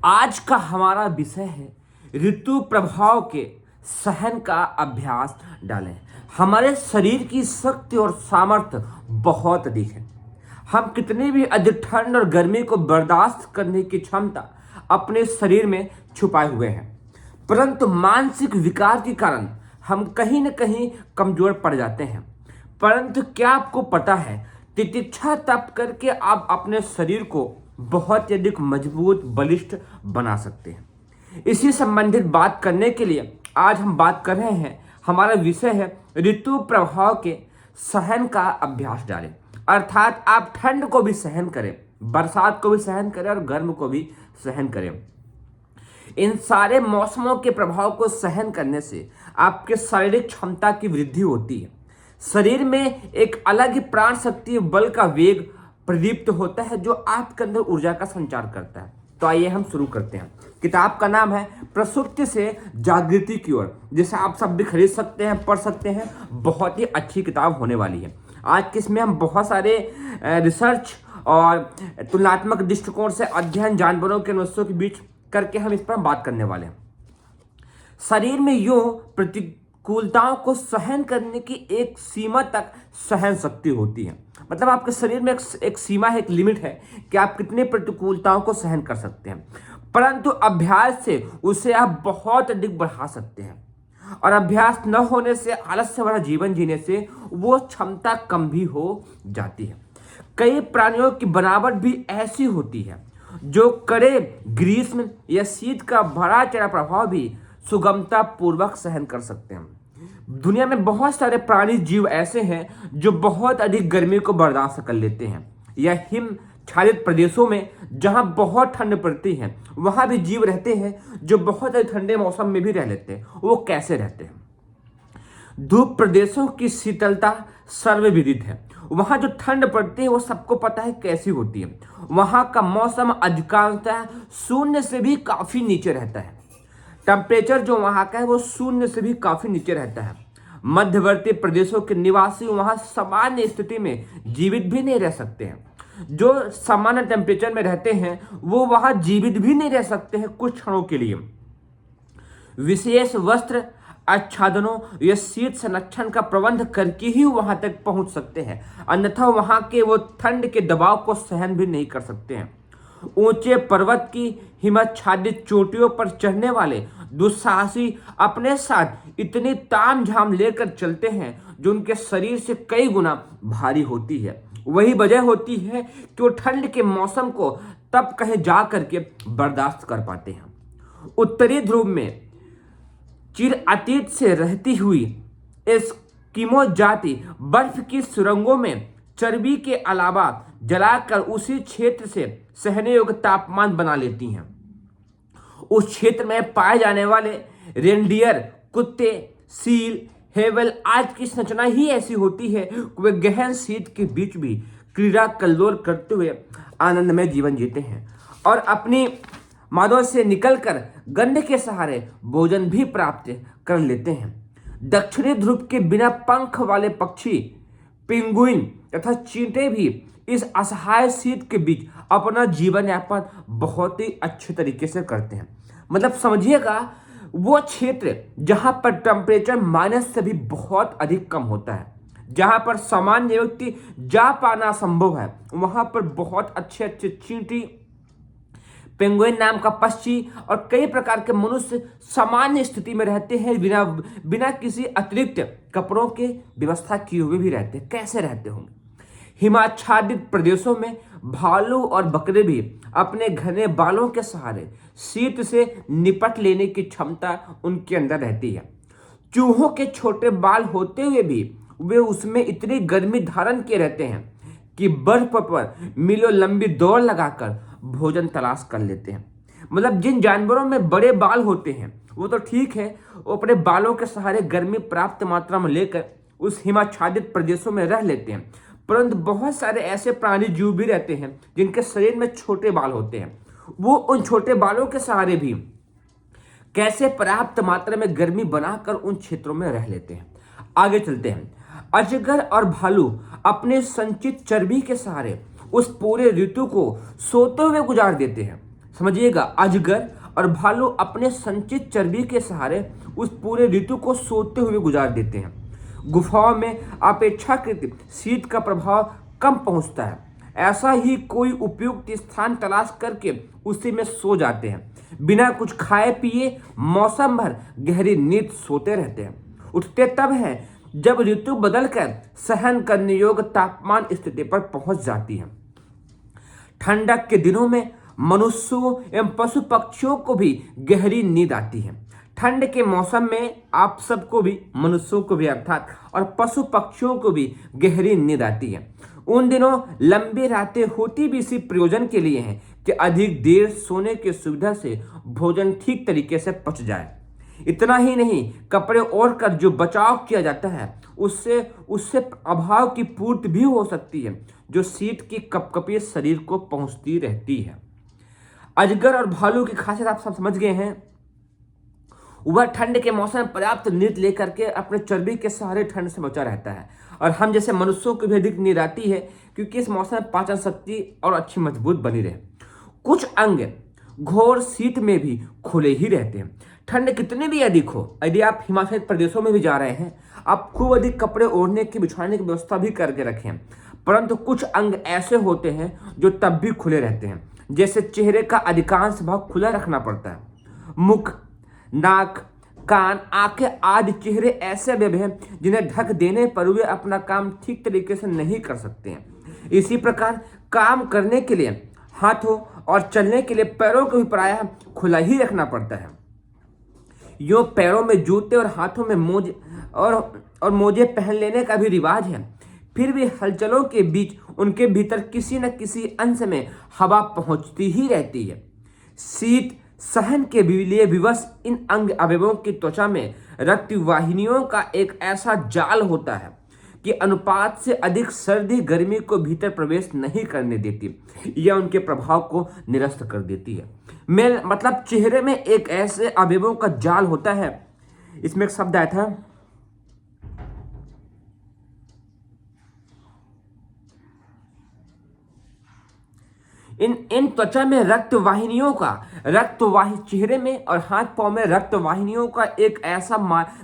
आज का हमारा विषय है ऋतु प्रभाव के सहन का अभ्यास डालें। हमारे शरीर की शक्ति और सामर्थ्य बहुत अधिक है। हम कितनी भी अधिक ठंड और गर्मी को बर्दाश्त करने की क्षमता अपने शरीर में छुपाए हुए हैं, परंतु मानसिक विकार के कारण हम कहीं न कहीं कमजोर पड़ जाते हैं। परंतु क्या आपको पता है, तितिक्षा तप करके आप अपने शरीर को बहुत ही अधिक मजबूत बलिष्ठ बना सकते हैं। इसी संबंधित बात करने के लिए आज हम बात कर रहे हैं। हमारा विषय है ऋतु प्रभाव के सहन का अभ्यास डालें। अर्थात आप ठंड को भी सहन करें, बरसात को भी सहन करें और गर्म को भी सहन करें। इन सारे मौसमों के प्रभाव को सहन करने से आपके शारीरिक क्षमता की वृद्धि होती है। शरीर में एक अलग ही प्राण शक्ति बल का वेग प्रदीप्त होता है जो आपके अंदर ऊर्जा का संचार करता है। तो आइए हम शुरू करते हैं। किताब का नाम है प्रसुप्ति से जागृति की ओर, जिसे आप सब भी खरीद सकते हैं, पढ़ सकते हैं। बहुत ही अच्छी किताब होने वाली है। आज के इसमें हम बहुत सारे रिसर्च और तुलनात्मक दृष्टिकोण से अध्ययन जानवरों के नुस्खों के बीच करके हम इस पर बात करने वाले हैं। शरीर में यूं प्रतिकूलताओं को सहन करने की एक सीमा तक सहन शक्ति होती है। मतलब आपके शरीर में एक सीमा है, एक लिमिट है कि आप कितने प्रतिकूलताओं को सहन कर सकते हैं, परंतु अभ्यास से उसे आप बहुत अधिक बढ़ा सकते हैं। और अभ्यास न होने से, आलस्य भरा जीवन जीने से वो क्षमता कम भी हो जाती है। कई प्राणियों की बनावट भी ऐसी होती है जो कड़े ग्रीष्म या शीत का बड़ा चढ़ा प्रभाव भी सुगमता पूर्वक सहन कर सकते हैं। दुनिया में बहुत सारे प्राणी जीव ऐसे हैं जो बहुत अधिक गर्मी को बर्दाश्त कर लेते हैं, या हिम छादित प्रदेशों में जहां बहुत ठंड पड़ती है वहां भी जीव रहते हैं जो बहुत अधिक ठंडे मौसम में भी रह लेते हैं। वो कैसे रहते हैं? धूप प्रदेशों की शीतलता सर्वविदित है। वहां जो ठंड पड़ती है वो सबको पता है कैसी होती है। वहां का मौसम अधिकांशतः शून्य से भी काफी नीचे रहता है। टेम्परेचर जो वहां का है वो शून्य से भी काफी नीचे रहता है। मध्यवर्ती प्रदेशों के निवासी वहां सामान्य स्थिति में जीवित भी नहीं रह सकते हैं। जो सामान्य टेम्परेचर में रहते हैं वो वहां जीवित भी नहीं रह सकते हैं कुछ क्षणों के लिए। विशेष वस्त्र आच्छादनों या शीत संरक्षण का प्रबंध करके ही वहां तक पहुंच सकते हैं, अन्यथा वहां के वो ठंड के दबाव को सहन भी नहीं कर सकते हैं। ऊंचे पर्वत की हिमाच्छादित चोटियों पर चढ़ने वाले दुस्साहसी अपने साथ इतनी तामझाम लेकर चलते हैं जो उनके शरीर से कई गुना भारी होती है। वही वजह होती है कि वो ठंड के मौसम को तब कहीं जा करके बर्दाश्त कर पाते हैं। उत्तरी ध्रुव में चिर अतीत से रहती हुई एस्किमो जाति बर्फ की सुरंगों में चर्बी के अलावा जलाकर उसी क्षेत्र से सहने योग्य तापमान बना लेती हैं। उस क्षेत्र में पाए जाने वाले रेनडियर, कुत्ते, सील, हेवल आज की संरचना ही ऐसी होती है कि वे गहन शीत के बीच भी क्रीड़ा कल्लोल करते हुए आनंदमय जीवन जीते हैं और अपनी मादों से निकलकर गंध के सहारे भोजन भी प्राप्त कर लेते हैं। दक्षिणी ध्रुव के बिना पंख वाले पक्षी, पेंगुइन तथा चींटे भी इस असहाय शीत के बीच अपना जीवन यापन बहुत ही अच्छे तरीके से करते हैं। मतलब समझिएगा, वो क्षेत्र जहां पर टेम्परेचर माइनस से भी बहुत अधिक कम होता है, जहां पर सामान्य व्यक्ति जा पाना संभव है, वहां पर बहुत अच्छे अच्छे चींटी, पेंगुइन नाम का पक्षी और कई प्रकार के मनुष्य सामान्य स्थिति में रहते हैं, बिना किसी अतिरिक्त कपड़ों के व्यवस्था किए हुए भी रहते हैं। कैसे रहते होंगे? हिमाच्छादित प्रदेशों में भालू और बकरे भी अपने घने बालों के सहारे शीत से निपट लेने की क्षमता उनके अंदर रहती है। चूहों के छोटे बाल होते हुए भी वे उसमें इतनी गर्मी धारण किए रहते हैं कि बर्फ पर मीलों लंबी दौड़ लगाकर भोजन तलाश कर लेते हैं। मतलब जिन जानवरों में बड़े बाल होते हैं वो तो ठीक है, वो अपने बालों के सहारे गर्मी प्राप्त मात्रा में लेकर उस हिमाच्छादित प्रदेशों में रह लेते हैं, परंतु बहुत सारे ऐसे प्राणी जीव भी रहते हैं जिनके शरीर में छोटे बाल होते हैं। वो उन छोटे बालों के सहारे भी कैसे पर्याप्त मात्रा में गर्मी बनाकर उन क्षेत्रों में रह लेते हैं। आगे चलते हैं। अजगर और भालू अपने संचित चर्बी के सहारे उस पूरे ऋतु को सोते हुए गुजार देते हैं। समझिएगा, अजगर और भालू अपने संचित चर्बी के सहारे उस पूरे ऋतु को सोते हुए गुजार देते हैं। गुफाओं में अपेक्षाकृत शीत का प्रभाव कम पहुंचता है। ऐसा ही कोई उपयुक्त स्थान तलाश करके उसी में सो जाते हैं। बिना कुछ खाए पिए मौसम भर गहरी नींद सोते रहते हैं। उठते तब हैं जब ऋतु बदलकर सहन करने योग्य तापमान स्थिति पर पहुंच जाती है। ठंडक के दिनों में मनुष्यों एवं पशु पक्षियों को भी गहरी नींद आती है। ठंड के मौसम में आप सबको भी, मनुष्यों को भी अर्थात, और पशु पक्षियों को भी गहरी नींद आती है। उन दिनों लंबी रातें होती भी इसी प्रयोजन के लिए हैं कि अधिक देर सोने की सुविधा से भोजन ठीक तरीके से पच जाए। इतना ही नहीं, कपड़े ओढ़ कर जो बचाव किया जाता है उससे उससे अभाव की पूर्ति भी हो सकती है, जो शीत की कपकपी शरीर को पहुंचती रहती है। अजगर और भालू की खासियत आप सब समझ गए हैं। वह ठंड के मौसम में पर्याप्त नींद लेकर के अपने चर्बी के सहारे ठंड से बचा रहता है, और हम जैसे मनुष्यों को भी अधिक नींद आती है क्योंकि इस मौसम में पाचन शक्ति और अच्छी मजबूत बनी रहे। कुछ अंग घोर शीत में भी खुले ही रहते हैं। ठंड कितनी भी अधिक हो, यदि आप हिमाचल प्रदेशों में भी जा रहे हैं, आप खूब अधिक कपड़े ओढ़ने की, बिछाने की व्यवस्था भी करके रखें, परंतु कुछ अंग ऐसे होते हैं जो तब भी खुले रहते हैं। जैसे चेहरे का अधिकांश भाग खुला रखना पड़ता है। मुख, नाक, कान, आंखें आदि चेहरे ऐसे अवयव हैं जिन्हें ढक देने पर वे अपना काम ठीक तरीके से नहीं कर सकते हैं। इसी प्रकार काम करने के लिए हाथों और चलने के लिए पैरों को भी प्रायः खुला ही रखना पड़ता है। यूं पैरों में जूते और हाथों में मोजे और मोजे पहन लेने का भी रिवाज है। फिर भी हलचलों के बीच उनके भीतर किसी न किसी अंश में हवा पहुंचती ही रहती है। शीत सहन के लिए विवश इन अंग अवयवों की त्वचा में रक्त वाहिनियों का एक ऐसा जाल होता है कि अनुपात से अधिक सर्दी गर्मी को भीतर प्रवेश नहीं करने देती या उनके प्रभाव को निरस्त कर देती है। मतलब चेहरे में एक ऐसे अवयवों का जाल होता है। इसमें एक शब्द आया था, इन त्वचा में चेहरे में और हाथ पांव में रक्त वाहिनियों का एक ऐसा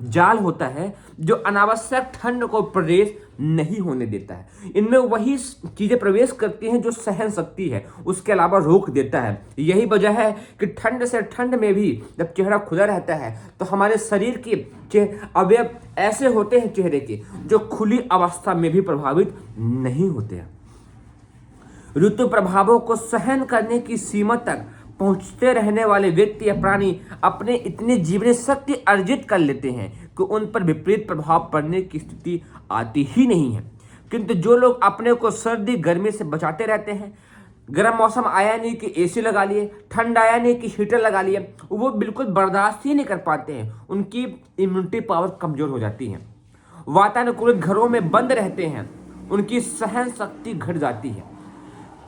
जाल होता है जो अनावश्यक ठंड को प्रवेश नहीं होने देता है। इनमें वही चीजें प्रवेश करती हैं जो सहन शक्ति है, उसके अलावा रोक देता है। यही वजह है कि ठंड में भी जब चेहरा खुला रहता है तो हमारे शरीर के अवयव ऐसे होते हैं चेहरे के जो खुली अवस्था में भी प्रभावित नहीं होते हैं। ऋतु प्रभावों को सहन करने की सीमा तक पहुंचते रहने वाले व्यक्ति या प्राणी अपने इतनी जीवनी शक्ति अर्जित कर लेते हैं कि उन पर विपरीत प्रभाव पड़ने की स्थिति आती ही नहीं है। किंतु जो लोग अपने को सर्दी गर्मी से बचाते रहते हैं, गर्म मौसम आया नहीं कि एसी लगा लिए, ठंड आया नहीं कि हीटर लगा लिए, वो बिल्कुल बर्दाश्त ही नहीं कर पाते हैं। उनकी इम्यूनिटी पावर कमजोर हो जाती है। वातानुकूलित घरों में बंद रहते हैं, उनकी सहन शक्ति घट जाती है,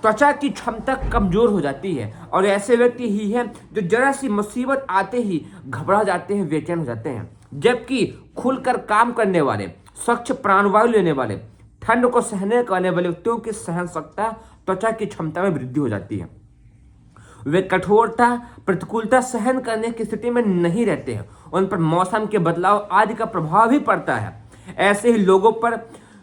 त्वचा की क्षमता कमजोर हो जाती है। और ऐसे व्यक्ति ही हैं जो जरा सी मुसीबत आते ही घबरा जाते हैं, बेचैन हो जाते हैं। जबकि खुलकर काम करने वाले, स्वच्छ प्राणवायु लेने वाले, ठंड को सहने वाले व्यक्तियों की सहन शक्ति, त्वचा की क्षमता में वृद्धि हो जाती है। वे कठोरता, प्रतिकूलता सहन करने की स्थिति में नहीं रहते हैं। उन पर मौसम के बदलाव आदि का प्रभाव भी पड़ता है। ऐसे ही लोगों पर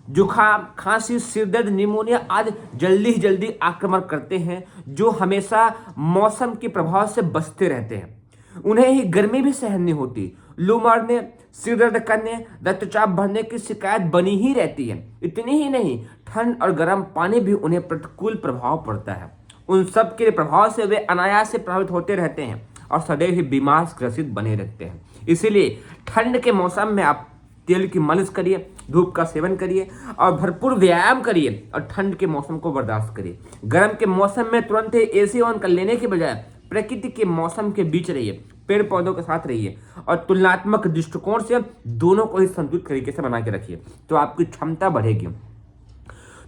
जुखाम, खांसी, सिरदर्द, निमोनिया आदि जल्दी आक्रमण करते हैं, जो हमेशा मौसम के प्रभाव से बचते रहते हैं। उन्हें ही गर्मी भी सहन नहीं होती। लू मारने, सिरदर्द करने, रक्तचाप बढ़ने की शिकायत बनी ही रहती है। इतनी ही नहीं, ठंड और गर्म पानी भी उन्हें प्रतिकूल प्रभाव पड़ता है। उन सब के प्रभाव से वे अनायास से प्रभावित होते रहते हैं और सदैव ही बीमार ग्रसित बने रहते हैं। इसीलिए ठंड के मौसम में आप तेल की मालिश करिए, धूप का सेवन करिए और भरपूर व्यायाम करिए और ठंड के मौसम को बर्दाश्त करिए। गर्म के मौसम में तुरंत ही एसी ऑन कर लेने के बजाय प्रकृति के मौसम के बीच रहिए, पेड़ पौधों के साथ रहिए और तुलनात्मक दृष्टिकोण से दोनों को ही संतुलित तरीके से बना के रखिए, तो आपकी क्षमता बढ़ेगी।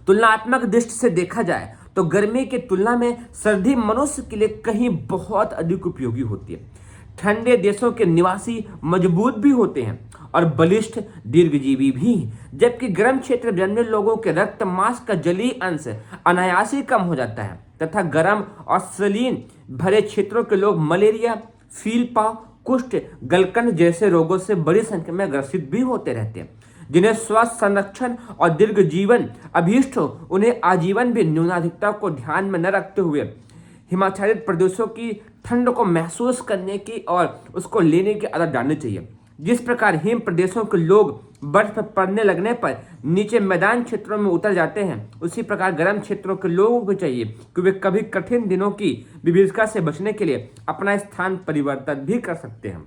तुलनात्मक दृष्टि से देखा जाए तो गर्मी की तुलना में सर्दी मनुष्य के लिए कहीं बहुत अधिक उपयोगी होती है। ठंडे देशों के निवासी मजबूत भी होते हैं और बलिष्ठ दीर्घजीवी भी, जबकि गर्म क्षेत्र में जन्मे लोगों के रक्त मांस का जलीय अंश अनायास ही कम हो जाता है तथा गर्म और सलीन भरे क्षेत्रों के लोग मलेरिया, फीलपा, कुष्ठ, गलकंड जैसे रोगों से बड़ी संख्या में ग्रसित भी होते रहते हैं। जिन्हें स्वास्थ्य संरक्षण और दीर्घ जीवन अभीष्ट हो, उन्हें आजीवन भी न्यूनाधिकता को ध्यान में न रखते हुए हिमाच्छादित प्रदेशों की ठंड को महसूस करने की और उसको लेने की आदत डालनी चाहिए। जिस प्रकार हिम प्रदेशों के लोग बर्फ पड़ने लगने पर नीचे मैदान क्षेत्रों में उतर जाते हैं, उसी प्रकार गर्म क्षेत्रों के लोगों को चाहिए कि वे कभी कठिन दिनों की विभीषिका से बचने के लिए अपना स्थान परिवर्तन भी कर सकते हैं।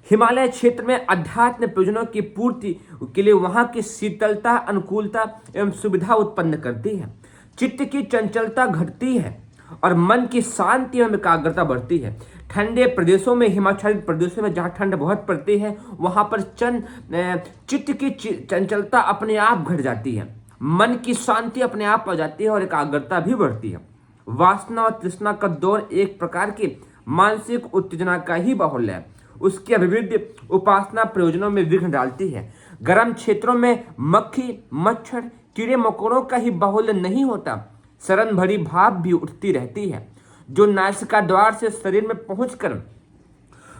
हिमालय क्षेत्र में अध्यात्म प्रयोजनों की पूर्ति के लिए वहां की शीतलता, अनुकूलता एवं सुविधा उत्पन्न करती है। चित्त की चंचलता घटती है और मन की शांति एवं एकाग्रता बढ़ती है। ठंडे प्रदेशों में, हिमाच्छादित प्रदेशों में जहाँ ठंड बहुत पड़ती है, वहाँ पर चित्त की चंचलता अपने आप घट जाती है, मन की शांति अपने आप आ जाती है और एकाग्रता भी बढ़ती है। वासना और तृष्णा का दौर एक प्रकार की मानसिक उत्तेजना का ही बाहुल्य है। उसकी अभिवृद्धि उपासना प्रयोजनों में विघ्न डालती है। गर्म क्षेत्रों में मक्खी, मच्छर, कीड़े मकोड़ों का ही बाहुल्य नहीं होता, सरन भरी भाप भी उठती रहती है, जो नासिका द्वार से शरीर में पहुंचकर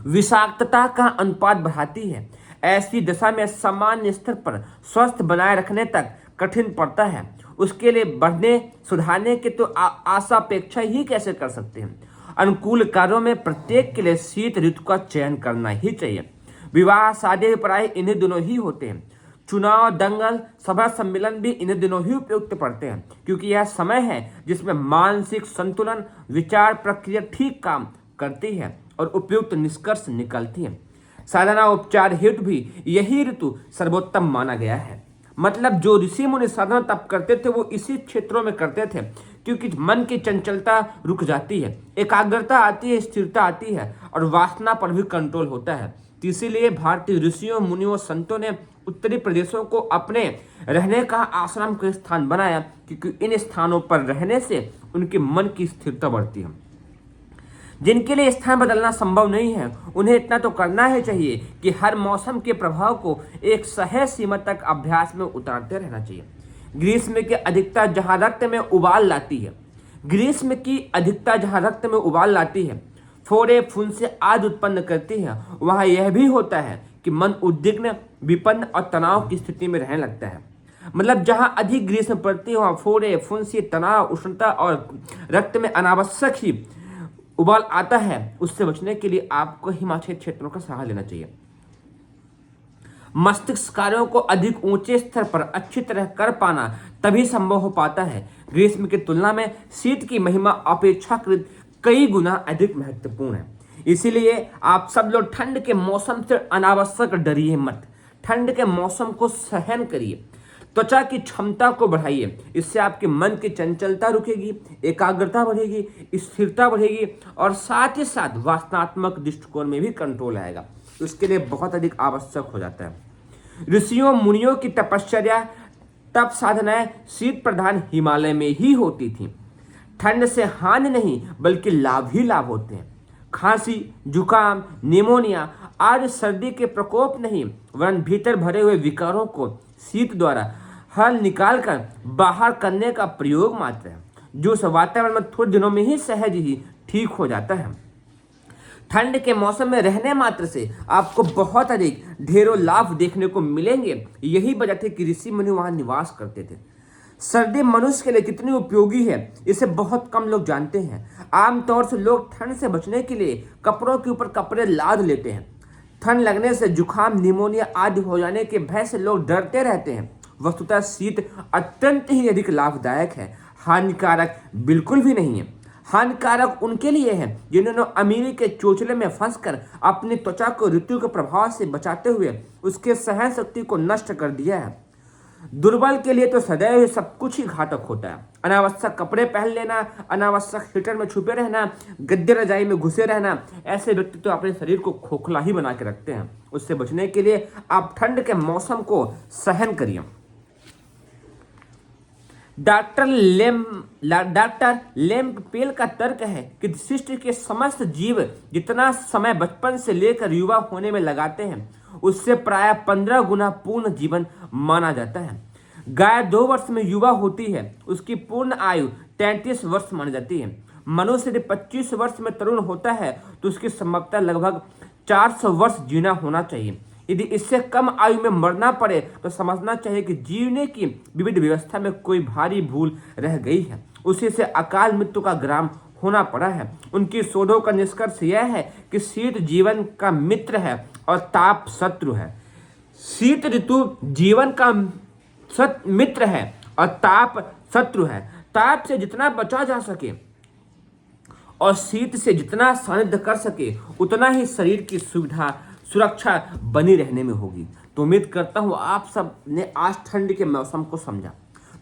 विषाक्तता का अनुपात बढ़ाती है। ऐसी दशा में सामान्य स्तर पर स्वस्थ बनाए रखने तक कठिन पड़ता है। उसके लिए बढ़ने सुधारने के तो आशापेक्षा ही कैसे कर सकते हैं। अनुकूल कार्यों में प्रत्येक के लिए शीत ऋतु का चयन करना ही चाहिए। विवाह, शादी प्राय इन्हीं दिनों ही होते हैं। चुनाव, दंगल, सभा सम्मेलन भी इन्हीं दिनों ही उपयुक्त पड़ते हैं, क्योंकि यह समय है जिसमें मानसिक संतुलन, विचार प्रक्रिया ठीक काम करती है और उपयुक्त निष्कर्ष निकलती है। साधना उपचार हेतु भी यही ऋतु सर्वोत्तम माना गया है। मतलब जो ऋषि मुनि साधना तप करते थे वो इसी क्षेत्रों में करते थे, क्योंकि मन की चंचलता रुक जाती है, एकाग्रता आती है, स्थिरता आती है और वासना पर भी कंट्रोल होता है। तो इसीलिए भारतीय ऋषियों, मुनियों, संतों ने उत्तरी प्रदेशों को अपने रहने का आश्रम का स्थान बनाया, क्योंकि इन स्थानों पर रहने से उनके मन की स्थिरता बढ़ती है। जिनके लिए स्थान बदलना संभव नहीं है, उन्हें इतना तो करना ही चाहिए कि हर मौसम के प्रभाव को एक सहज सीमा तक अभ्यास में उतारते रहना चाहिए। ग्रीष्म की अधिकता जहाँ रक्त में उबाल लाती है, ग्रीष्म की अधिकता जहाँ रक्त में उबाल लाती है, फोड़े फुंसे आदि उत्पन्न करती है, वहाँ यह भी होता है कि मन उद्विग्न, विपन्न और तनाव की स्थिति में रहने लगता है। मतलब जहाँ अधिक ग्रीष्म पड़ती है वहाँ फोड़े फुंसी, तनाव, उष्णता और रक्त में अनावश्यक ही उबाल आता है। उससे बचने के लिए आपको हिमालय क्षेत्रों का सहारा लेना चाहिए। मस्तिष्क कार्यों को अधिक ऊंचे स्तर पर अच्छी तरह कर पाना तभी संभव हो पाता है। ग्रीष्म की तुलना में शीत की महिमा अपेक्षाकृत कई गुना अधिक महत्वपूर्ण है। इसीलिए आप सब लोग ठंड के मौसम से अनावश्यक डरिए मत। ठंड के मौसम को सहन करिए, त्वचा की क्षमता को बढ़ाइए। इससे आपके मन की चंचलता रुकेगी, एकाग्रता बढ़ेगी, स्थिरता बढ़ेगी और साथ ही साथ वासनात्मक दृष्टिकोण में भी कंट्रोल आएगा। उसके लिए बहुत अधिक आवश्यक हो जाता है। ऋषियों मुनियों की तपश्चर्या, तप साधनाएं शीत प्रधान हिमालय में ही होती थी। ठंड से हानि नहीं बल्कि लाभ ही लाभ होते हैं। खांसी, जुकाम, निमोनिया आदि सर्दी के प्रकोप नहीं, वरन भीतर भरे हुए विकारों को शीत द्वारा हल निकालकर बाहर करने का प्रयोग मात्र है, जो उस वातावरण में थोड़े दिनों में ही सहज ही ठीक हो जाता है। ठंड के मौसम में रहने मात्र से आपको बहुत अधिक ढेरों लाभ देखने को मिलेंगे। यही वजह थी कि ऋषि मुनि वहां निवास करते थे। सर्दी मनुष्य के लिए कितनी उपयोगी है इसे बहुत कम लोग जानते हैं। आमतौर से लोग ठंड से बचने के लिए कपड़ों के ऊपर कपड़े लाद लेते हैं। ठंड लगने से जुकाम, निमोनिया आदि हो जाने के भय से लोग डरते रहते हैं। वस्तुतः शीत अत्यंत ही अधिक लाभदायक है, हानिकारक बिल्कुल भी नहीं है। हानिकारक उनके लिए है जिन्होंने अमीरी के चोचले में फंसकर अपनी त्वचा को ऋतु के प्रभाव से बचाते हुए उसके सहन शक्ति को नष्ट कर दिया है। दुर्बल के लिए तो सदैव ही सब कुछ ही घातक होता है। अनावश्यक कपड़े पहन लेना, अनावश्यक हीटर में छुपे रहना, गद्दे रजाई में घुसे रहना, ऐसे व्यक्ति तो अपने शरीर को खोखला ही बना के रखते हैं। उससे बचने के लिए आप ठंड के मौसम को सहन करिए। डॉक्टर लेम्पेल का तर्क है कि सृष्टि के समस्त जीव जितना समय बचपन से लेकर युवा होने में लगाते हैं उससे प्राय 15 गुना पूर्ण जीवन माना जाता है। गाय 2 वर्ष में युवा होती है, उसकी पूर्ण आयु 33 वर्ष मानी जाती है। मनुष्य यदि 25 वर्ष में तरुण होता है तो उसकी संभवतः लगभग 400 वर्ष जीना होना चाहिए। यदि इससे कम आयु में मरना पड़े तो समझना चाहिए कि जीने की विविध व्यवस्था में कोई भारी भूल रह गई है, उसी से अकाल मृत्यु का ग्राम होना पड़ा है। उनकी शोधों का निष्कर्ष यह है कि शीत जीवन का मित्र है और ताप शत्रु है। शीत ऋतु जीवन का मित्र है और ताप शत्रु है। ताप से जितना बचा जा सके और शीत से जितना सानिध्य कर सके उतना ही शरीर की सुरक्षा बनी रहने में होगी। तो उम्मीद करता हूँ आप सब ने आज ठंड के मौसम को समझा।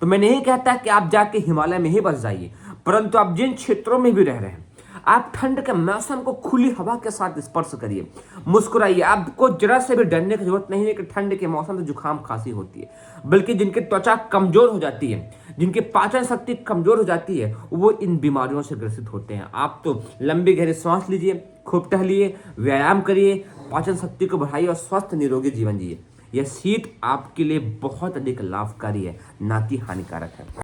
तो मैं नहीं कहता कि आप जाके हिमालय में ही बस जाइए, परंतु आप जिन क्षेत्रों में भी रह रहे हैं आप ठंड के मौसम को खुली हवा के साथ स्पर्श करिए, मुस्कुराइए। आपको जरा से भी डरने की जरूरत नहीं है कि ठंड के मौसम से जुकाम खांसी होती है, बल्कि जिनकी त्वचा कमजोर हो जाती है, जिनकी पाचन शक्ति कमजोर हो जाती है, वो इन बीमारियों से ग्रसित होते हैं। आप तो लंबी गहरी सांस लीजिए, खूब टहलिए, व्यायाम करिए, पाचन शक्ति को बढ़ाइए और स्वस्थ निरोगी जीवन जिए। यह शीत आपके लिए बहुत अधिक लाभकारी है, ना कि हानिकारक है।